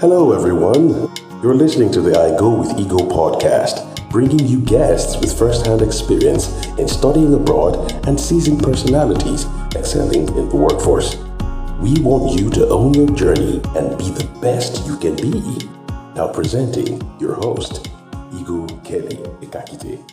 Hello, everyone. You're listening to the I Go with Ego podcast, bringing you guests with first-hand experience in studying abroad and seizing personalities, excelling in the workforce. We want you to own your journey and be the best you can be. Now presenting your host, Ego Kelly Ekakite.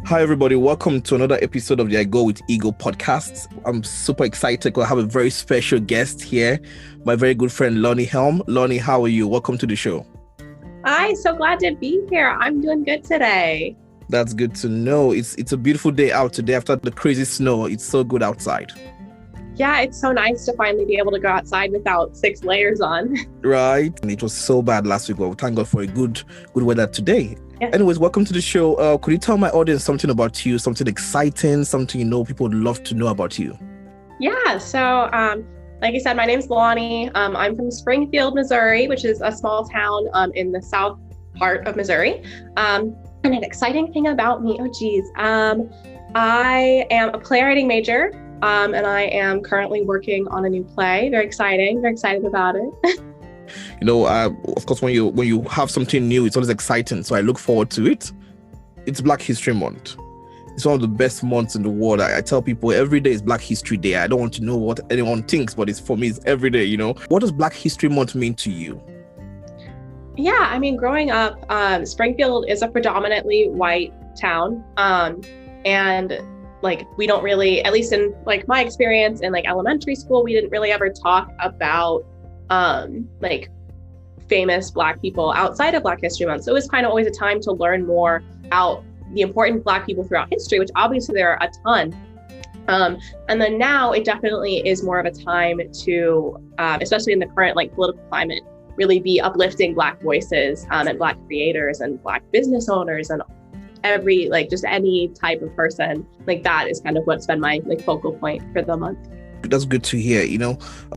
Hi, everybody. Welcome to another episode of the I Go with Ego podcast. I'm super excited because I have a very special guest here, my very good friend, Lonni Helm. Lonni, how are you? Welcome to the show. Hi, so glad to be here. I'm doing good today. That's good to know. It's a beautiful day out today after the crazy snow. It's so good outside. Yeah, it's so nice to finally be able to go outside without 6 layers on. Right. And it was so bad last week, but thank God for a good weather today. Yes. Anyways, welcome to the show. Could you tell my audience something about you, something exciting, something people would love to know about you? Yeah, so like I said, my name's Lonni. I'm from Springfield, Missouri, which is a small town in the south part of Missouri. And an exciting thing about me, I am a playwriting major, and I am currently working on a new play. Very exciting, very excited about it. Of course, when you have something new, it's always exciting. So I look forward to it. It's Black History Month. It's one of the best months in the world. I tell people every day is Black History Day. I don't want to know what anyone thinks, but for me, it's every day, What does Black History Month mean to you? Yeah, I mean, growing up, Springfield is a predominantly white town. And we don't really, at least in my experience in elementary school, we didn't really ever talk about famous Black people outside of Black History Month. So it was kind of always a time to learn more about the important Black people throughout history, which obviously there are a ton. And then now it definitely is more of a time to, especially in the current political climate, really be uplifting Black voices and Black creators and Black business owners and every just any type of person. That is kind of what's been my focal point for the month. That's good to hear.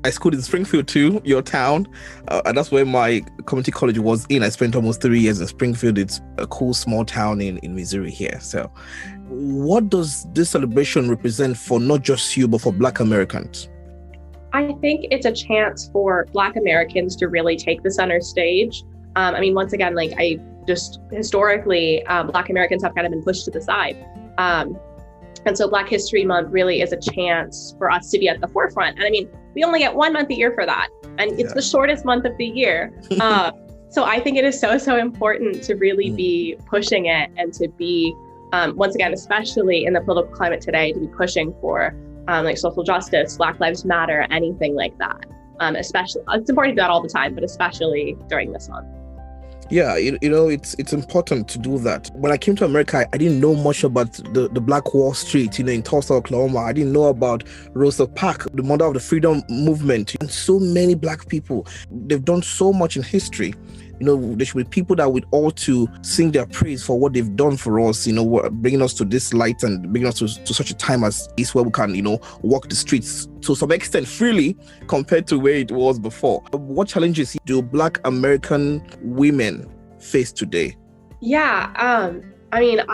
I schooled in Springfield too, your town, and that's where my community college was in. I spent almost 3 years in Springfield. It's a cool small town in Missouri here. So what does this celebration represent for not just you, but for Black Americans? I think it's a chance for Black Americans to really take the center stage. Once again, historically, Black Americans have kind of been pushed to the side. And so Black History Month really is a chance for us to be at the forefront. And we only get 1 month a year for that. And it's the shortest month of the year. So I think it is so important to really be pushing it and to be, once again, especially in the political climate today, to be pushing for social justice, Black Lives Matter, anything like that. Especially, it's important to do that all the time, but especially during this month. Yeah, it's important to do that. When I came to America, I didn't know much about the Black Wall Street, in Tulsa, Oklahoma. I didn't know about Rosa Parks, the mother of the freedom movement. And so many Black people, they've done so much in history. There should be people that would all to sing their praise for what they've done for us, bringing us to this light and bringing us to such a time as this where we can, walk the streets to some extent freely compared to where it was before. What challenges do Black American women face today? Yeah, I'm a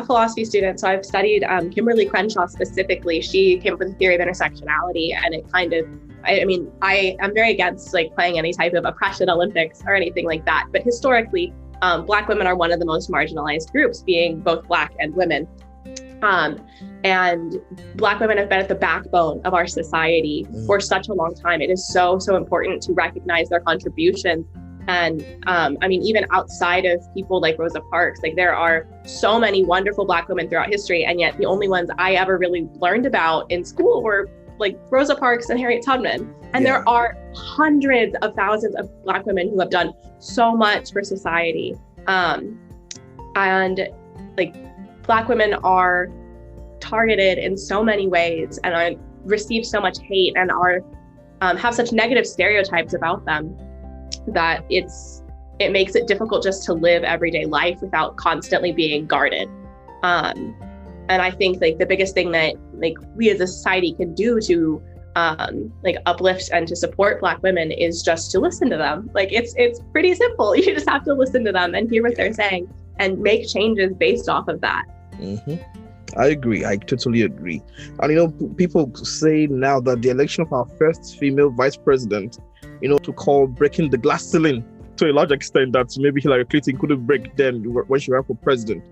philosophy student, so I've studied Kimberly Crenshaw specifically. She came up with the theory of intersectionality, and it kind of, I am very against playing any type of oppression Olympics or anything like that. But historically, Black women are one of the most marginalized groups, being both Black and women. And Black women have been at the backbone of our society for such a long time. It is so important to recognize their contributions. And even outside of people like Rosa Parks, there are so many wonderful Black women throughout history. And yet the only ones I ever really learned about in school were Rosa Parks and Harriet Tubman. And there are hundreds of thousands of Black women who have done so much for society. Black women are targeted in so many ways and receive so much hate and have such negative stereotypes about them that it makes it difficult just to live everyday life without constantly being guarded. And I think the biggest thing that we as a society can do to uplift and to support Black women is just to listen to them. It's pretty simple. You just have to listen to them and hear what they're saying and make changes based off of that. Mm-hmm. I agree. I totally agree. And people say now that the election of our first female vice president, to call breaking the glass ceiling to a large extent that maybe Hillary Clinton couldn't break then when she ran for president.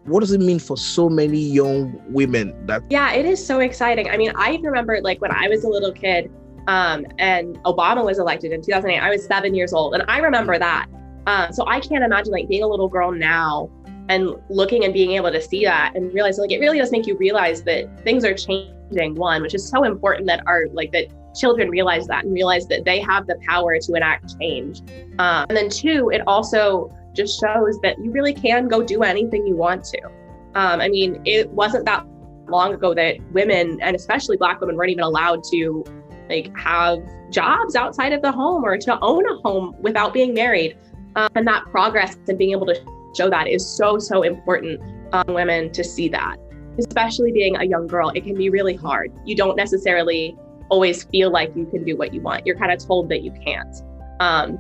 What does it mean for so many young women that? Yeah, it is so exciting. I mean, I remember like when I was a little kid, and Obama was elected in 2008, I was 7 years old. And I remember that. So I can't imagine like being a little girl now and looking and being able to see that and realize like it really does make you realize that things are changing, one, which is so important that that children realize that and realize that they have the power to enact change. And then two, it also just shows that you really can go do anything you want to. I mean, it wasn't that long ago that women, and especially Black women, weren't even allowed to like have jobs outside of the home or to own a home without being married. And that progress and being able to show that is so, so important women to see that, especially being a young girl. It can be really hard. You don't necessarily always feel like you can do what you want. You're kind of told that you can't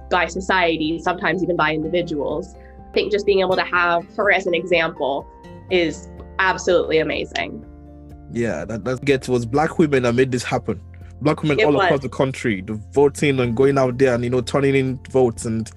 by society, sometimes even by individuals. I think just being able to have her as an example is absolutely amazing. Yeah, that was Black women that made this happen. Black women across the country, the voting and going out there and, turning in votes. And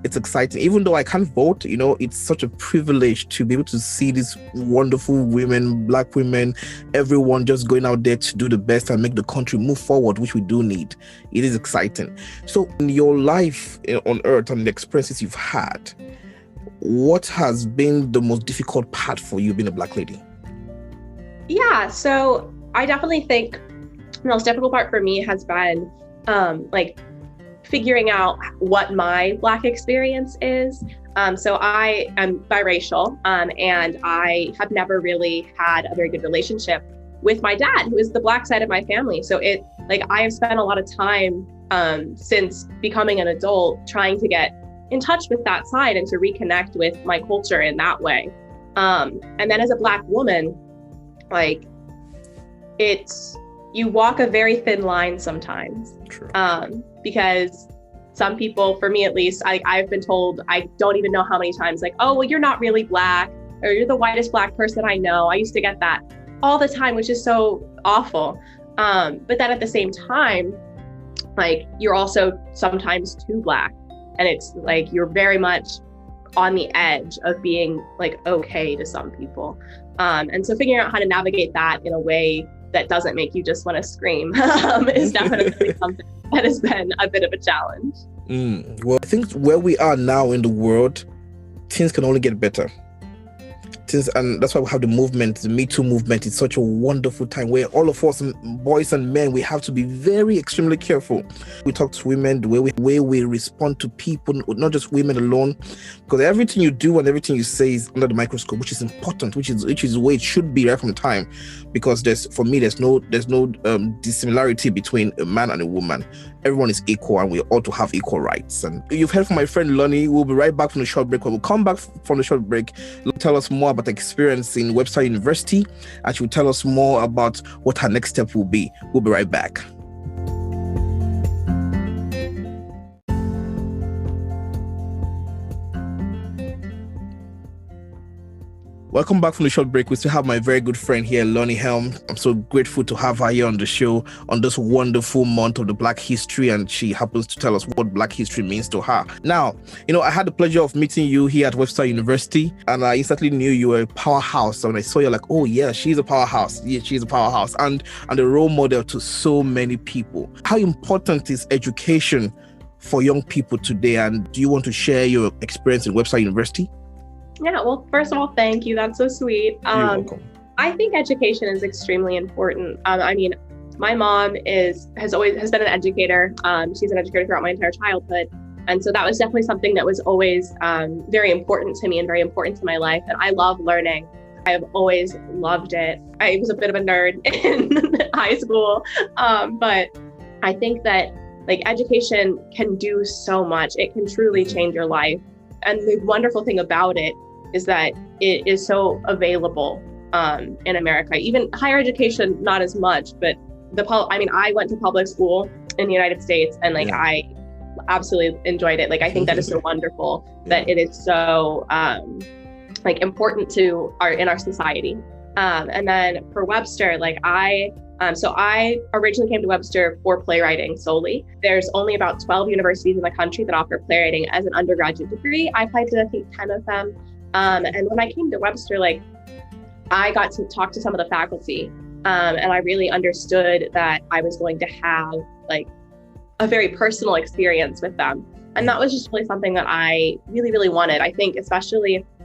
it's exciting. Even though I can't vote, it's such a privilege to be able to see these wonderful women, Black women, everyone just going out there to do the best and make the country move forward, which we do need. It is exciting. So in your life on earth and the experiences you've had, what has been the most difficult part for you being a Black lady? Yeah, so I definitely think the most difficult part for me has been figuring out what my Black experience is. So I am biracial, and I have never really had a very good relationship with my dad, who is the Black side of my family. So I have spent a lot of time since becoming an adult trying to get in touch with that side and to reconnect with my culture in that way. And then as a Black woman, you walk a very thin line sometimes. True. Because some people, for me at least, I've been told, I don't even know how many times, oh, well, you're not really Black, or you're the whitest Black person I know. I used to get that all the time, which is so awful. But then at the same time, you're also sometimes too Black. And it's you're very much on the edge of being okay to some people. And so figuring out how to navigate that in a way that doesn't make you just want to scream is definitely something that has been a bit of a challenge. Well, I think where we are now in the world, things can only get better. And that's why we have the movement, the Me Too movement. It's such a wonderful time where all of us, boys and men, we have to be very extremely careful. We talk to women, the way we respond to people, not just women alone, because everything you do and everything you say is under the microscope, which is important, which is the way it should be right from time. Because there's no dissimilarity between a man and a woman. Everyone is equal and we ought to have equal rights. And you've heard from my friend Lonni. We'll be right back from the short break. When we come back from the short break, tell us more about the experience in Webster University, and she will tell us more about what her next step will be. We'll be right back. Welcome back from the short break. We still have my very good friend here, Lonni Helm. I'm so grateful to have her here on the show on this wonderful month of the Black history, and she happens to tell us what Black history means to her. Now, I had the pleasure of meeting you here at Webster University, and I instantly knew you were a powerhouse. So when I saw you, oh yeah, she's a powerhouse. Yeah, she's a powerhouse, and a role model to so many people. How important is education for young people today? And do you want to share your experience in Webster University? Yeah, well, first of all, thank you. That's so sweet. You're welcome. I think education is extremely important. My mom has been an educator. She's an educator throughout my entire childhood. And so that was definitely something that was always very important to me and very important to my life. And I love learning. I have always loved it. I was a bit of a nerd in high school, but I think that education can do so much. It can truly change your life. And the wonderful thing about it is that it is so available in America. Even higher education, not as much, but I went to public school in the United States, and I absolutely enjoyed it. I think that is so wonderful that it is so important in our society. And then for Webster, so I originally came to Webster for playwriting solely. There's only about 12 universities in the country that offer playwriting as an undergraduate degree. I applied to, I think, 10 of them. And when I came to Webster, I got to talk to some of the faculty, and I really understood that I was going to have a very personal experience with them. And that was just really something that I really, really wanted. I think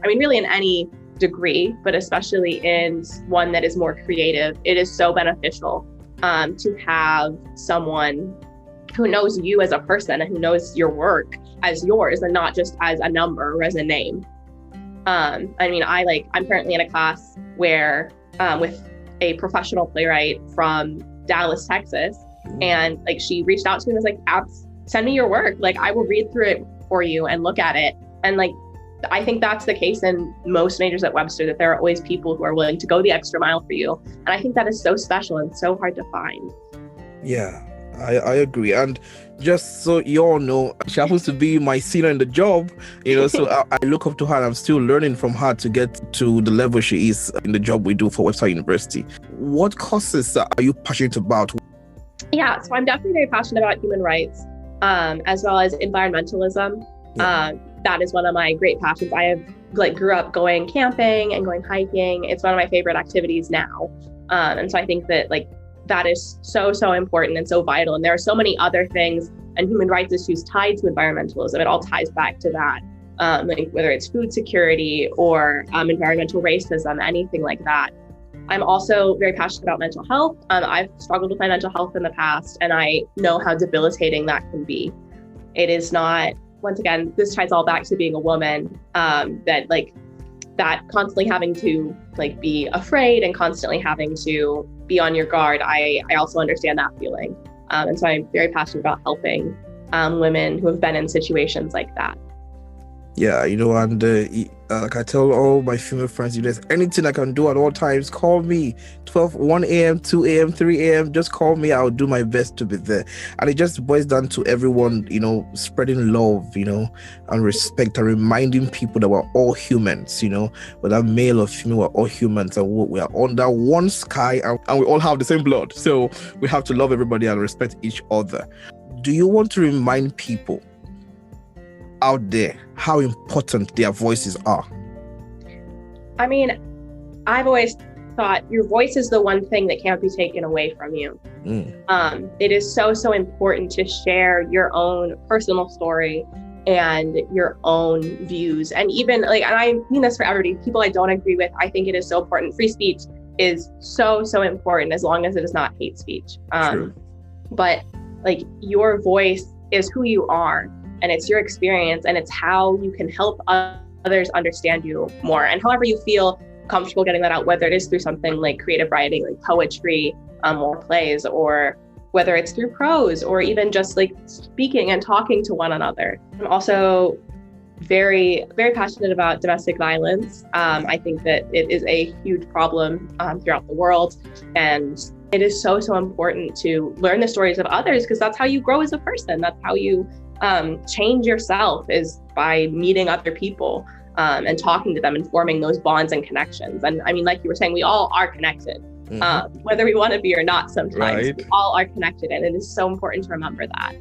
really in any degree, but especially in one that is more creative, it is so beneficial to have someone who knows you as a person and who knows your work as yours and not just as a number or as a name. I'm currently in a class where with a professional playwright from Dallas, Texas, and she reached out to me and was like, send me your work. I will read through it for you and look at it. And I think that's the case in most majors at Webster, that there are always people who are willing to go the extra mile for you. And I think that is so special and so hard to find. Yeah, I agree. And just so you all know, she happens to be my senior in the job, so I look up to her and I'm still learning from her to get to the level she is in the job we do for Webster University. What courses are you passionate about? Yeah, so I'm definitely very passionate about human rights, as well as environmentalism. Yeah. That is one of my great passions. I have grew up going camping and going hiking. It's one of my favorite activities now. And so I think that that is so, so important and so vital. And there are so many other things and human rights issues tied to environmentalism. It all ties back to that, whether it's food security or environmental racism, anything like that. I'm also very passionate about mental health. I've struggled with my mental health in the past, and I know how debilitating that can be. It is not, once again, this ties all back to being a woman, that constantly having to be afraid and constantly having to be on your guard. I also understand that feeling. And so I'm very passionate about helping women who have been in situations like that. Yeah, and like I tell all my female friends, if there's anything I can do at all times, call me. 1 a.m., 2 a.m., 3 a.m., just call me. I'll do my best to be there. And it just boils down to everyone, spreading love, and respect, and reminding people that we're all humans, whether male or female, we're all humans, and we are under one sky, and we all have the same blood. So we have to love everybody and respect each other. Do you want to remind people out there how important their voices are? I've always thought your voice is the one thing that can't be taken away from you. It is so, so important to share your own personal story and your own views. And even and I mean this for everybody, people I don't agree with, I think it is so important. Free speech is so, so important as long as it is not hate speech. But your voice is who you are. And it's your experience, and it's how you can help others understand you more. And however you feel comfortable getting that out, whether it is through something like creative writing, like poetry, or plays, or whether it's through prose, or even just speaking and talking to one another. I'm also very, very passionate about domestic violence. I think that it is a huge problem throughout the world. And it is so, so important to learn the stories of others, because that's how you grow as a person. That's how you change yourself, is by meeting other people and talking to them and forming those bonds and connections. And like you were saying, we all are connected, whether we want to be or not. Sometimes right. We all are connected, and it is so important to remember that.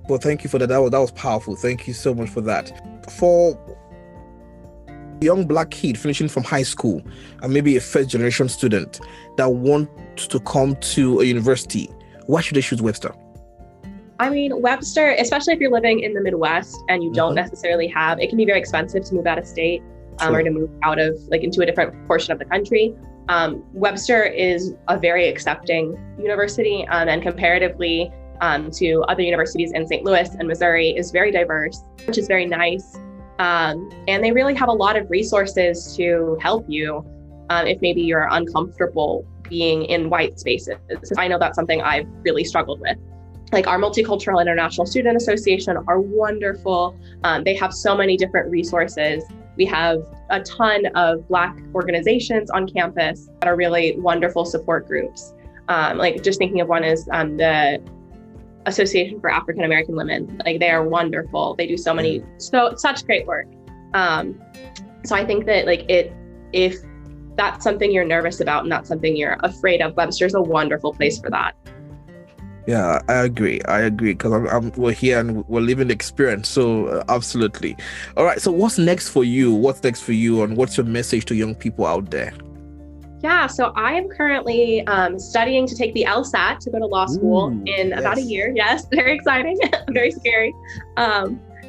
Well, thank you for that. That was powerful. Thank you so much for that. For a young Black kid finishing from high school and maybe a first generation student that wants to come to a university, why should they choose Webster? Webster, especially if you're living in the Midwest and you don't necessarily have, it can be very expensive to move out of state or to move out of into a different portion of the country. Webster is a very accepting university, and comparatively to other universities in St. Louis and Missouri is very diverse, which is very nice. And they really have a lot of resources to help you if maybe you're uncomfortable being in white spaces. I know that's something I've really struggled with. Our Multicultural International Student Association are wonderful. They have so many different resources. We have a ton of Black organizations on campus that are really wonderful support groups. Just thinking of one is the Association for African American Women. They are wonderful. They do such great work. So I think that if that's something you're nervous about and that's something you're afraid of, Webster's a wonderful place for that. Yeah, I agree because we're here and we're living the experience. So absolutely. All right. So what's next for you? And what's your message to young people out there? Yeah, so I am currently studying to take the LSAT to go to law school in about a year. Yes, very exciting, very scary.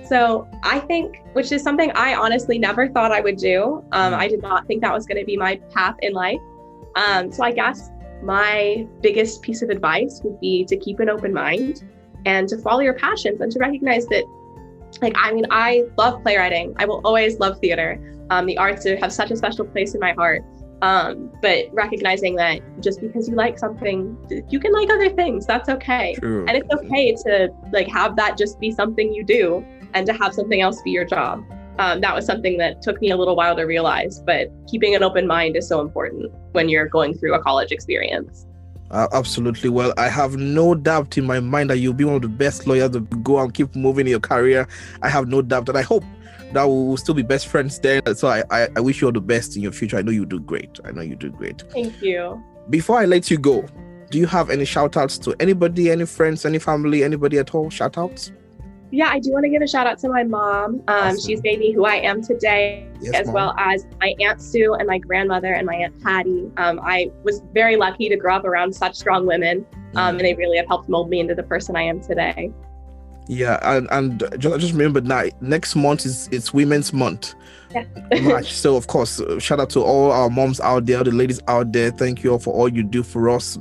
So I think, which is something I honestly never thought I would do. I did not think that was going to be my path in life. So I guess my biggest piece of advice would be to keep an open mind and to follow your passions and to recognize that, I love playwriting. I will always love theater. The arts have such a special place in my heart. But recognizing that just because you like something, you can like other things. That's okay. True. And it's okay to have that just be something you do and to have something else be your job. That was something that took me a little while to realize, but keeping an open mind is so important when you're going through a college experience. Absolutely. Well, I have no doubt in my mind that you'll be one of the best lawyers to go and keep moving in your career. I have no doubt, and I hope that we'll still be best friends there. So I wish you all the best in your future. I know you do great. Thank you. Before I let you go, do you have any shout outs to anybody, any friends, any family, anybody at all? Shout outs? Yeah, I do want to give a shout out to my mom. Awesome. She's made me who I am today, as Mom. Well as my Aunt Sue and my grandmother and my Aunt Patty. I was very lucky to grow up around such strong women, and they really have helped mold me into the person I am today. Yeah, and just remember now, next month it's Women's Month. Yeah. March. So of course, shout out to all our moms out there, the ladies out there. Thank you all for all you do for us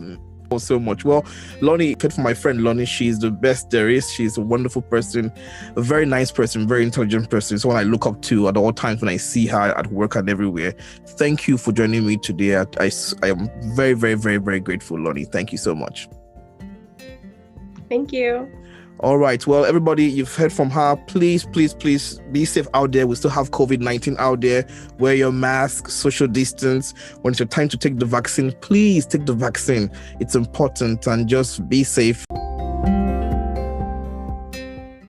so much. Well, Lonni, for my friend Lonni, she's the best there is. She's a wonderful person, a very nice person, very intelligent person. Someone I look up to at all times when I see her at work and everywhere. Thank you for joining me today. I am very, very, very, very grateful, Lonni. Thank you so much. Thank you. All right. Well, everybody, you've heard from her. Please, please, please be safe out there. We still have COVID-19 out there. Wear your mask, social distance. When it's your time to take the vaccine, please take the vaccine. It's important, and just be safe.